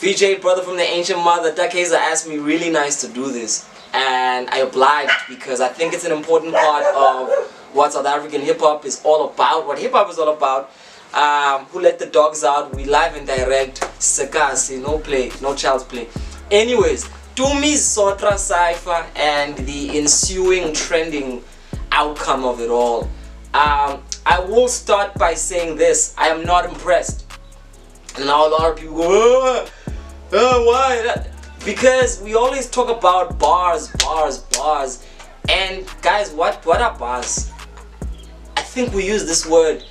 VJ, brother from the ancient mother, Takeza asked me really nice to do this, and I obliged because I think it's an important part of what South African hip-hop is all about, what hip-hop is all about. Who let the dogs out? We live and direct, Sakasi, no play, no child's play. Anyways, Tumi's Sotra Cypher and the ensuing trending outcome of it all. I will start by saying this: I am not impressed. And now a lot of people go, why? Because we always talk about bars, and guys, what are bars? I think we use this word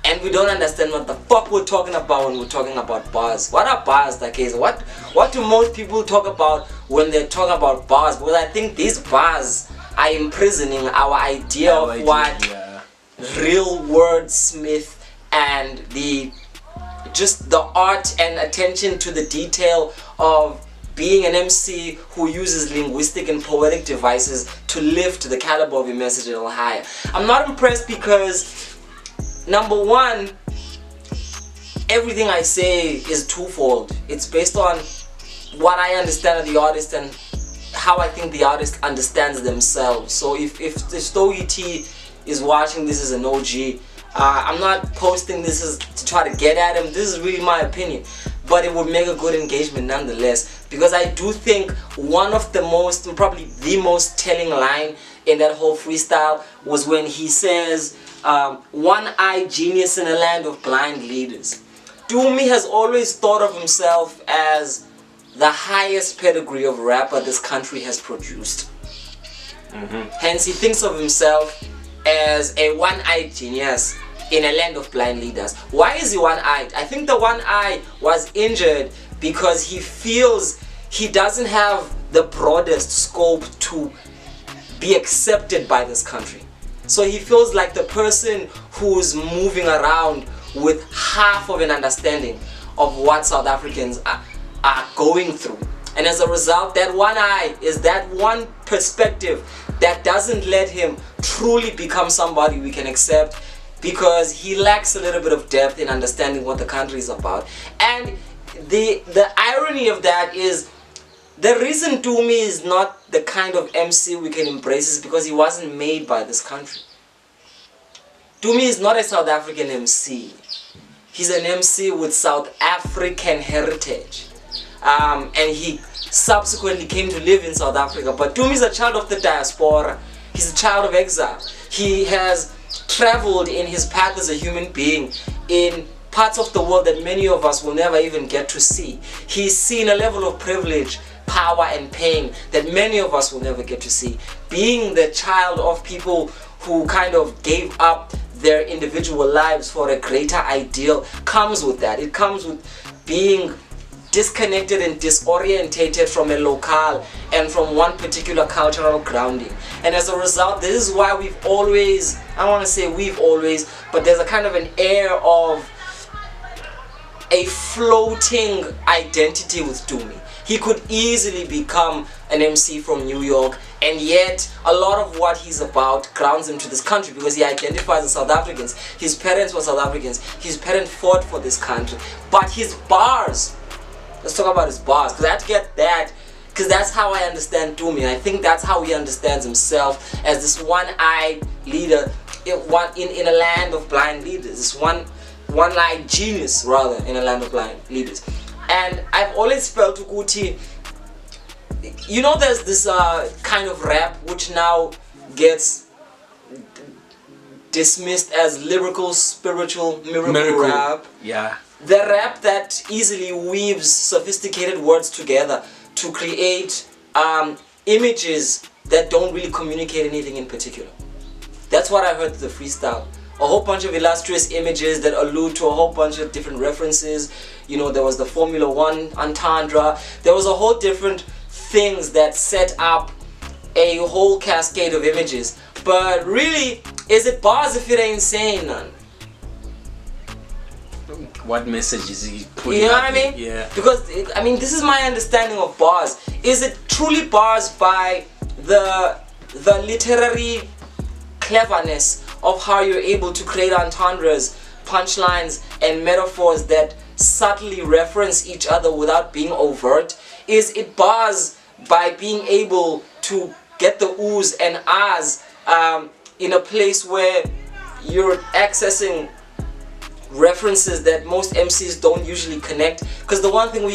and we don't understand what the fuck we're talking about when we're talking about bars. What are bars, Takeza? What do most people talk about when they're talking about bars? Because I think these bars are imprisoning our idea of what real wordsmith and just the art and attention to the detail of being an MC who uses linguistic and poetic devices to lift the caliber of your message a little higher. I'm not impressed because, number one, everything I say is twofold. It's based on what I understand of the artist and how I think the artist understands themselves. So if the Stogie T is watching this as an OG, I'm not posting this as to try to get at him. This is really my opinion, but it would make a good engagement nonetheless, because I do think one of the most, and probably the most telling line in that whole freestyle was when he says, one-eyed genius in a land of blind leaders. Dumi has always thought of himself as the highest pedigree of rapper this country has produced. Hence he thinks of himself as a one-eyed genius in a land of blind leaders. Why is he one-eyed? I think the one eye was injured because he feels he doesn't have the broadest scope to be accepted by this country. So he feels like the person who's moving around with half of an understanding of what South Africans are going through. And as a result, that one eye is that one perspective that doesn't let him truly become somebody we can accept, because he lacks a little bit of depth in understanding what the country is about. And the irony of that is, the reason Dumi is not the kind of MC we can embrace is because he wasn't made by this country. Dumi is not a South African MC. He's an MC with South African heritage. And he subsequently came to live in South Africa. But Dumi is a child of the diaspora. He's a child of exile. He has traveled in his path as a human being in parts of the world that many of us will never even get to see. He's seen a level of privilege, power and pain that many of us will never get to see. Being the child of people who kind of gave up their individual lives for a greater ideal comes with that. It comes with being disconnected and disorientated from a locale and from one particular cultural grounding. And as a result, this is why we've always, I don't want to say we've always, but there's a kind of an air of a floating identity with Dumi. He could easily become an MC from New York, and yet a lot of what he's about grounds him to this country because he identifies as South Africans. His parents were South Africans. His parents fought for this country. But his bars, let's talk about his bars, because I have to get that, because that's how I understand Dumi. I think that's how he understands himself, as this one-eyed leader in a land of blind leaders. This one-eyed genius, rather, in a land of blind leaders. And I've always felt Ukuthi, you know, there's this kind of rap which now gets dismissed as lyrical, spiritual, miracle rap. Yeah. The rap that easily weaves sophisticated words together to create images that don't really communicate anything in particular. That's what I heard through the freestyle. A whole bunch of illustrious images that allude to a whole bunch of different references. You know, there was the Formula 1 entendre. There was a whole different things that set up a whole cascade of images. But really, is it bars if it ain't saying none? What message is he putting? You know what I mean? Yeah. Because, I mean, this is my understanding of bars. Is it truly bars by the literary cleverness of how you're able to create entendres, punchlines, and metaphors that subtly reference each other without being overt is it bars by being able to get the oohs and ahs in a place where you're accessing references that most MCs don't usually connect. Because the one thing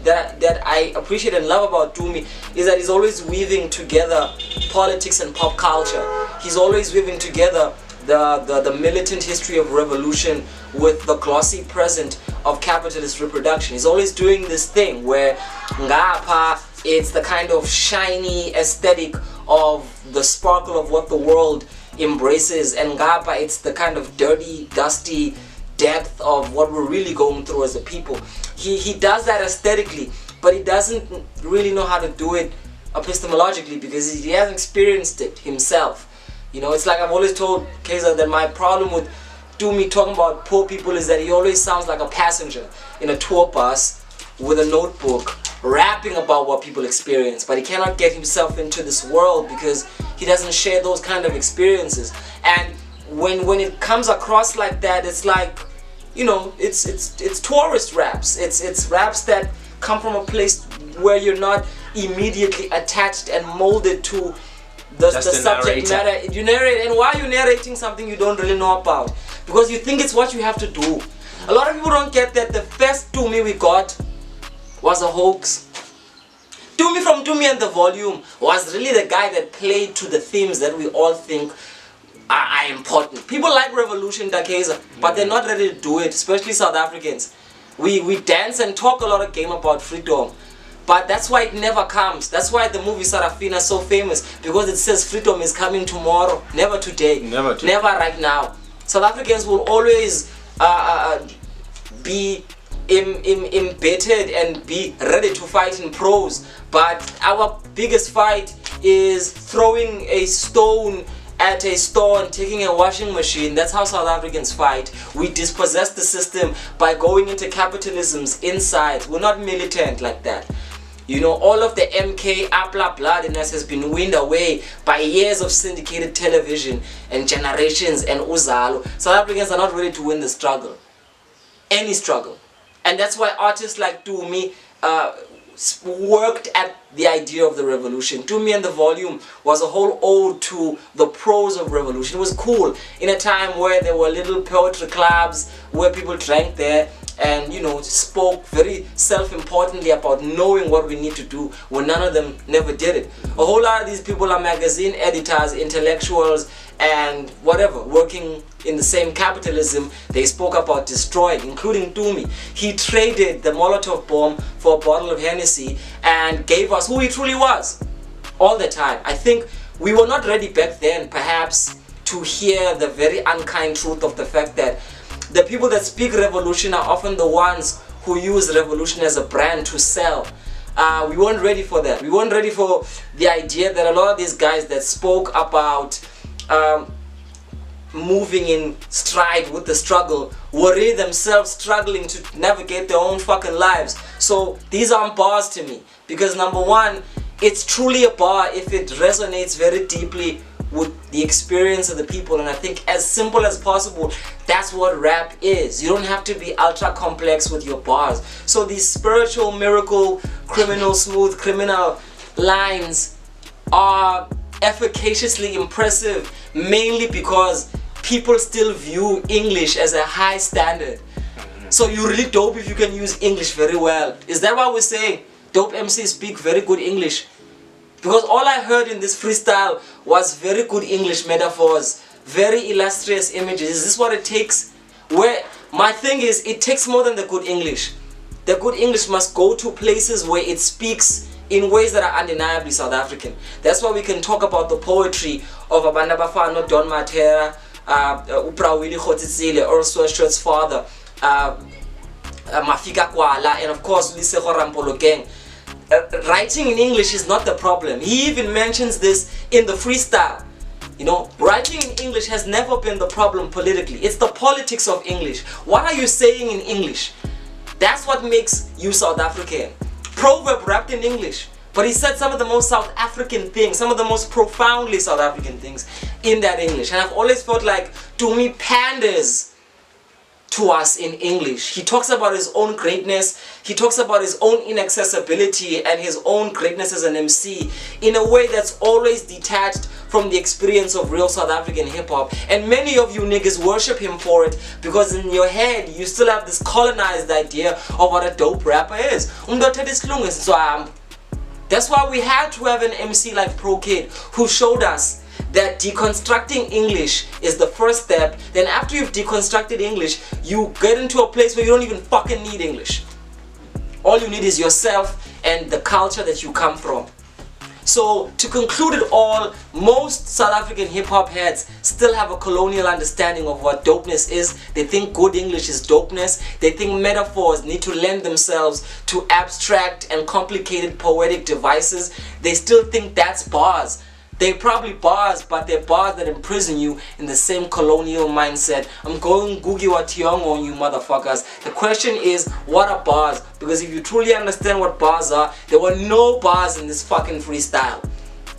that I appreciate and love about Dumi is that he's always weaving together politics and pop culture. He's always weaving together the militant history of revolution with the glossy present of capitalist reproduction. He's always doing this thing where ngapha it's the kind of shiny aesthetic of the sparkle of what the world embraces, and ngapha it's the kind of dirty, dusty depth of what we're really going through as a people. He does that aesthetically, but he doesn't really know how to do it epistemologically because he hasn't experienced it himself. You know, it's like I've always told Kaiser that my problem with Dumi talking about poor people is that he always sounds like a passenger in a tour bus with a notebook rapping about what people experience, but he cannot get himself into this world because he doesn't share those kind of experiences. And when it comes across like that, it's like, you know, it's tourist raps. It's raps that come from a place where you're not immediately attached and molded to the subject matter. You narrate, and why are you narrating something you don't really know about? Because you think it's what you have to do. A lot of people don't get that the first Dumi we got was a hoax. Dumi from Dumi and the Volume was really the guy that played to the themes that we all think are important. People like Revolution Dakeza, but they're not ready to do it, especially South Africans. We dance and talk a lot of game about freedom, but that's why it never comes. That's why the movie Sarafina is so famous, because it says freedom is coming tomorrow, never today, never right now. South Africans will always be embedded and be ready to fight in prose, but our biggest fight is throwing a stone at a store and taking a washing machine. That's how South Africans fight. We dispossess the system by going into capitalism's inside. We're not militant like that. You know, all of the MK Apla bloodiness has been weaned away by years of syndicated television and generations and uzalo. South Africans are not ready to win the struggle. Any struggle. And that's why artists like Dumi worked at the idea of the revolution. Dumi and the Volume was a whole ode to the prose of revolution. It was cool in a time where there were little poetry clubs where people drank there and, you know, spoke very self-importantly about knowing what we need to do, when none of them never did it. A whole lot of these people are magazine editors, intellectuals, and whatever, working in the same capitalism they spoke about destroying, including Dumi. He traded the Molotov bomb for a bottle of Hennessy and gave us who he truly was all the time. I think we were not ready back then, perhaps, to hear the very unkind truth of the fact that the people that speak revolution are often the ones who use revolution as a brand to sell. We weren't ready for that. We weren't ready for the idea that a lot of these guys that spoke about moving in stride with the struggle were really themselves struggling to navigate their own fucking lives. So these aren't bars to me, because number one, it's truly a bar if it resonates very deeply with the experience of the people. And I think as simple as possible, that's what rap is. You don't have to be ultra complex with your bars. So these spiritual, miracle, criminal, smooth, criminal lines are efficaciously impressive, mainly because people still view English as a high standard. So you're really dope if you can use English very well. Is that why we're saying dope MCs speak very good English? Because all I heard in this freestyle was very good English metaphors, very illustrious images. Is this what it takes? Where my thing is, it takes more than the good English. The good English must go to places where it speaks in ways that are undeniably South African. That's why we can talk about the poetry of Abanda Bafano, Don Matera, Upra Willie Khotitsile, Earl Sweatshirt's father, Mafika Kwala, and of course Lise Rampolo Gang. Writing in English is not the problem. He even mentions this in the freestyle. You know, writing in English has never been the problem politically. It's the politics of English. What are you saying in English? That's what makes you South African. Proverb rapped in English, but he said some of the most South African things, some of the most profoundly South African things in that English. And I've always felt like Dumi panders to us in English. He talks about his own greatness, he talks about his own inaccessibility and his own greatness as an MC in a way that's always detached from the experience of real South African hip-hop. And many of you niggas worship him for it because in your head you still have this colonized idea of what a dope rapper is. So that's why we had to have an MC like Pro Kid who showed us that deconstructing English is the first step. Then after you've deconstructed English, you get into a place where you don't even fucking need English. All you need is yourself and the culture that you come from. So to conclude it all, most South African hip-hop heads still have a colonial understanding of what dopeness is. They think good English is dopeness. They think metaphors need to lend themselves to abstract and complicated poetic devices. They still think that's bars. They're probably bars, but they're bars that imprison you in the same colonial mindset. I'm going Googie Wationg on you motherfuckers. The question is, what are bars? Because if you truly understand what bars are, there were no bars in this fucking freestyle.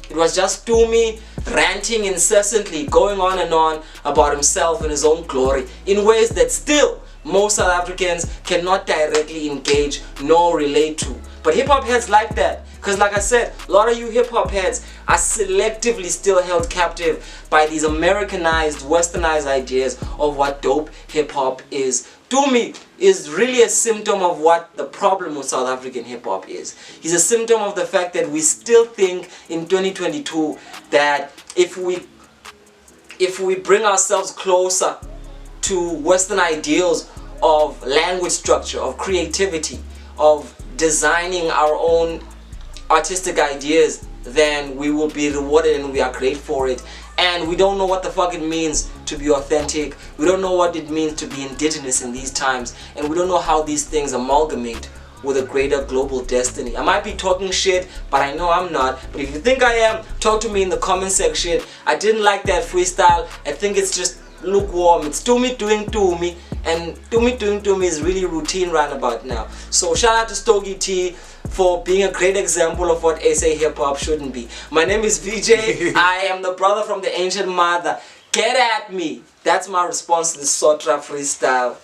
It was just Tumi ranting incessantly, going on and on about himself and his own glory in ways that still most South Africans cannot directly engage nor relate to. But hip-hop heads like that. Because like I said, a lot of you hip-hop heads are selectively still held captive by these Americanized, westernized ideas of what dope hip-hop is. To me, is really a symptom of what the problem with South African hip-hop is. He's a symptom of the fact that we still think in 2022 that if we bring ourselves closer to Western ideals of language structure, of creativity, of designing our own artistic ideas, then we will be rewarded and we are great for it. And we don't know what the fuck it means to be authentic. We don't know what it means to be indigenous in these times. And we don't know how these things amalgamate with a greater global destiny. I might be talking shit, but I know I'm not. But if you think I am, talk to me in the comment section. I didn't like that freestyle. I think it's just lukewarm. It's Tumi doing Tumi, and Tumi doing Tumi is really routine right about now. So shout out to Stogie T for being a great example of what SA hip hop shouldn't be. My name is VJ. I am the brother from the ancient mother. Get at me. That's my response to the Sotra Freestyle.